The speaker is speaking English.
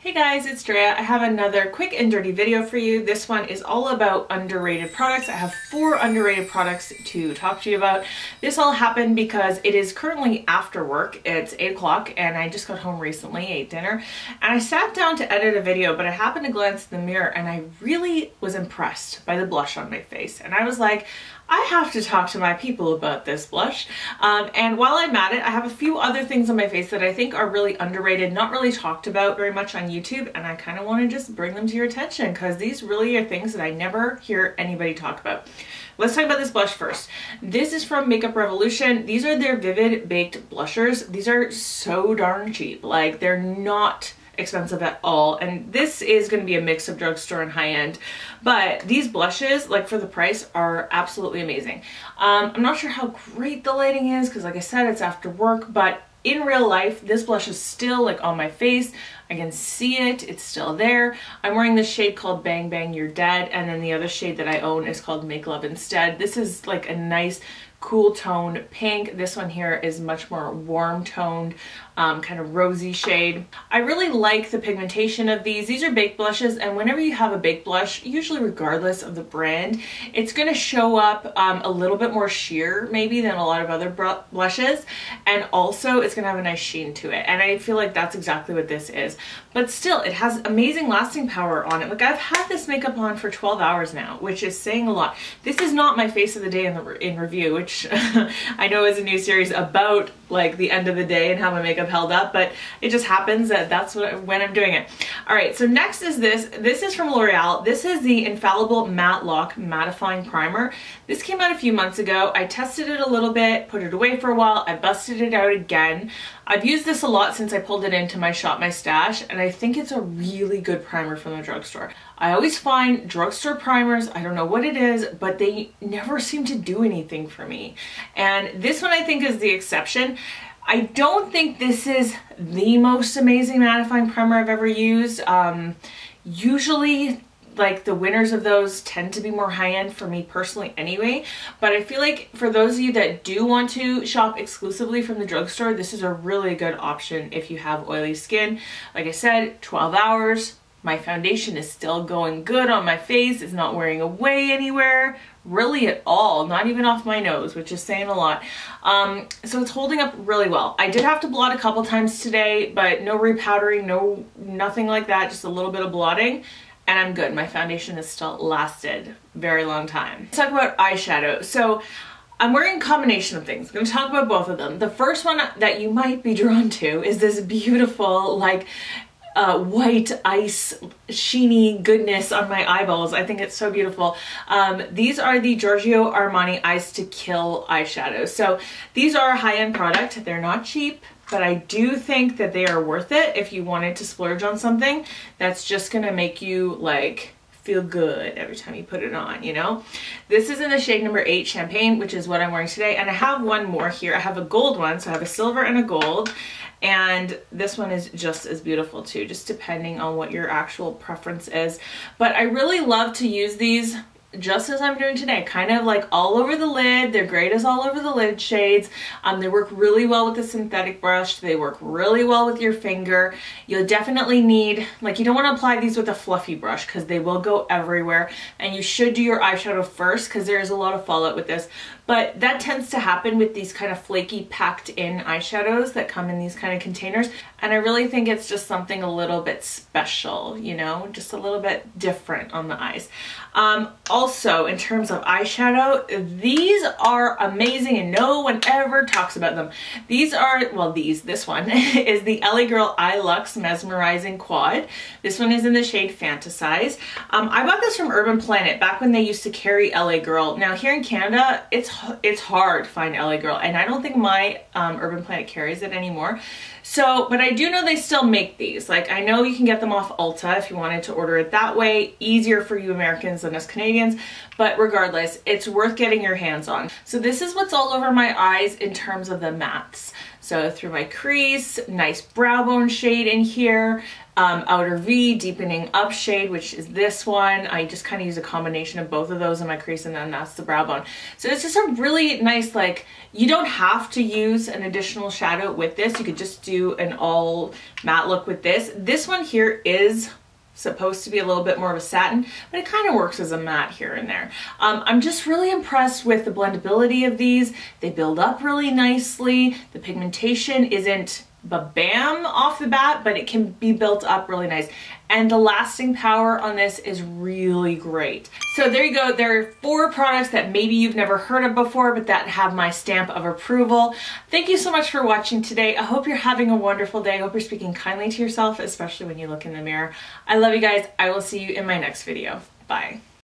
Hey guys, it's Drea. I have another quick and dirty video for you. This one is all about underrated products. I have 4 underrated products to talk to you about. This all happened because it is currently after work. It's 8 o'clock and I just got home recently, ate dinner, and I sat down to edit a video, but I happened to glance in the mirror and I really was impressed by the blush on my face. And I was like, I have to talk to my people about this blush. And while I'm at it, I have a few other things on my face that I think are really underrated, not really talked about very much on YouTube, and I kind of want to just bring them to your attention because these really are things that I never hear anybody talk about. Let's talk about this blush first. This is from Makeup Revolution. These are their Vivid Baked Blushers. These are so darn cheap. Like, they're not expensive at all, and this is going to be a mix of drugstore and high-end, but these blushes, like, for the price, are absolutely amazing. I'm not sure how great the lighting is because, like I said, it's after work, but in real life this blush is still like on my face. I can see it, it's still there. I'm wearing this shade called Bang Bang You're Dead, and then the other shade that I own is called Make Love Instead. This is like a nice cool tone pink. This one here is much more warm toned, kind of rosy shade. I really like the pigmentation of these. These are baked blushes, and whenever you have a baked blush, usually regardless of the brand, it's going to show up a little bit more sheer maybe than a lot of other blushes, and also it's going to have a nice sheen to it, and I feel like that's exactly what this is. But still, it has amazing lasting power on it. Like, I've had this makeup on for 12 hours now, which is saying a lot. This is not my face of the day in review, which I know is a new series about like the end of the day and how my makeup held up, but it just happens that that's when I'm doing it. All right, so next is this. This is from L'Oreal. This is the Infallible Matlock Mattifying Primer. This came out a few months ago. I tested it a little bit, put it away for a while. I busted it out again. I've used this a lot since I pulled it into my Shop My Stash, and I think it's a really good primer from the drugstore. I always find drugstore primers, I don't know what it is, but they never seem to do anything for me. And this one I think is the exception. I don't think this is the most amazing mattifying primer I've ever used. Usually, like, the winners of those tend to be more high-end for me personally anyway, but I feel like for those of you that do want to shop exclusively from the drugstore, this is a really good option if you have oily skin. Like I said, 12 hours. My foundation is still going good on my face. It's not wearing away anywhere, really at all, not even off my nose, which is saying a lot. So it's holding up really well. I did have to blot a couple times today, but no repowdering, nothing like that, just a little bit of blotting, and I'm good. My foundation has still lasted a very long time. Let's talk about eyeshadow. So I'm wearing a combination of things. I'm going to talk about both of them. The first one that you might be drawn to is this beautiful, like, white ice sheeny goodness on my eyeballs. I think it's so beautiful. These are the Giorgio Armani Eyes to Kill eyeshadows. So these are a high-end product. They're not cheap, but I do think that they are worth it if you wanted to splurge on something that's just gonna make you, like, feel good every time you put it on, you know? This is in the shade number 8 Champagne, which is what I'm wearing today, and I have one more here. I have a gold one, so I have a silver and a gold, and this one is just as beautiful too, just depending on what your actual preference is. But I really love to use these just as I'm doing today, kind of like all over the lid. They're great as all over the lid shades. They work really well with the synthetic brush. They work really well with your finger. You'll definitely need, like, you don't want to apply these with a fluffy brush because they will go everywhere, and you should do your eyeshadow first because there is a lot of fallout with this. But that tends to happen with these kind of flaky packed in eyeshadows that come in these kind of containers, and I really think it's just something a little bit special, you know, just a little bit different on the eyes. Also, in terms of eyeshadow, these are amazing and no one ever talks about them. These are, well, this one is the LA Girl Eye Luxe Mesmerizing Quad. This one is in the shade Fantasize. I bought this from Urban Planet back when they used to carry LA Girl. Now here in Canada, it's hard to find LA Girl, and I don't think my Urban Planet carries it anymore. So, but I do know they still make these. Like, I know you can get them off Ulta if you wanted to order it that way. Easier for you Americans than us Canadians, but regardless, it's worth getting your hands on. So this is what's all over my eyes in terms of the mattes. So through my crease, nice brow bone shade in here, Outer V Deepening Up shade, which is this one. I just kind of use a combination of both of those in my crease, and then that's the brow bone. So it's just a really nice, like, you don't have to use an additional shadow with this. You could just do an all matte look with this. This one here is supposed to be a little bit more of a satin, but it kind of works as a matte here and there. I'm just really impressed with the blendability of these. They build up really nicely. The pigmentation isn't ba-bam off the bat, but it can be built up really nice. And the lasting power on this is really great. So there you go. There are 4 products that maybe you've never heard of before, but that have my stamp of approval. Thank you so much for watching today. I hope you're having a wonderful day. I hope you're speaking kindly to yourself, especially when you look in the mirror. I love you guys. I will see you in my next video. Bye.